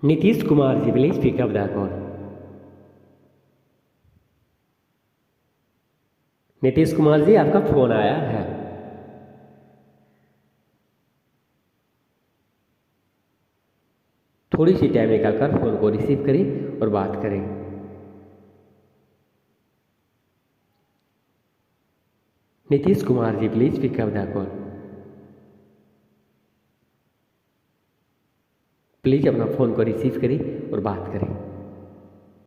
Nitish Kumar ji please pick up the call. Nitish Kumar ji आपका phone आया है। थोड़ी सी टाइम निकालकर फोन को रिसीव करें और बात करें। Nitish Kumar ji please pick up the call. Please अपना फोन को रिसीव करें और बात करें।